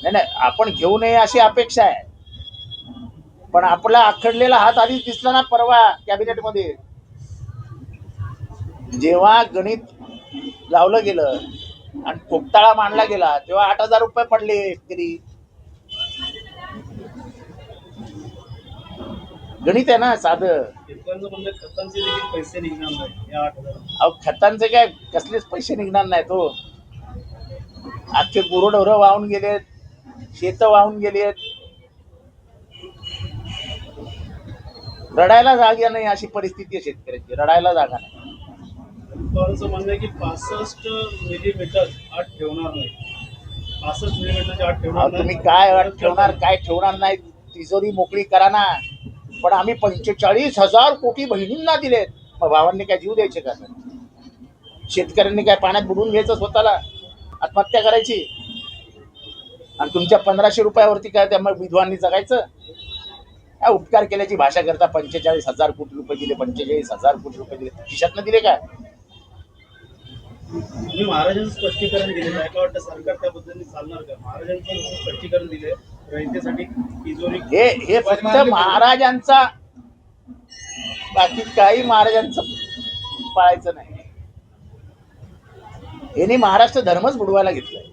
नाही नाही, आपण घेऊ नये अशी अपेक्षा आहे, पण आपला आखडलेला हात आधीच दिसला ना परवा कॅबिनेटमध्ये. जेव्हा गणित लावलं गेलं आणि पोपटाळा मांडला गेला तेव्हा 8,000 रुपये पडले तरी. गणित आहे ना साधं. खतांचे देखील पैसे निघणार नाही या 8,000. अहो खतांचे काय कसलेच पैसे निघणार नाहीत हो. अख्खे गुरंढोरं वाहून गेलेत, शेत वाहून गेलेत, रडायला जागा नाही अशी परिस्थिती आहे शेतकऱ्यांची, रडायला जागा नाही. पवारांचं म्हणणं आहे की 65 मिलीमीटर आत ठेवणार नाही, 65 मिलीमीटरच्या आत ठेवणार नाही. तुम्ही काय अट ठेवणार, काय ठेवणार नाही, तिजोरी मोकळी करा ना. पण आम्ही 45,000 कोटी बहिणींना दिलेत, मग भावांनी काय जीव द्यायचे का? शेतकऱ्यांनी काय पाण्यात बुडून घ्यायचं, स्वतःला आत्महत्या करायची? आणि तुमच्या 1,500 रुपयावरती काय त्या मग विधवांनी जगायचं? काय उपकार केल्याची भाषा करता? 45,000 कोटी रुपये दिले, 45,000 कोटी रुपये दिले, खिशातनं दिले काय? मी महाराजांचं स्पष्टीकरण दिलेलं आहे का वाटतं सरकार त्या पद्धतीने चालणार का? महाराजांचं स्पष्टीकरण दिले रयतेसाठी तिजोरी, हे फक्त महाराजांचा, बाकी काही महाराजांचं पाळायचं नाही. यांनी महाराष्ट्र धर्मच बुडवायला घेतलाय.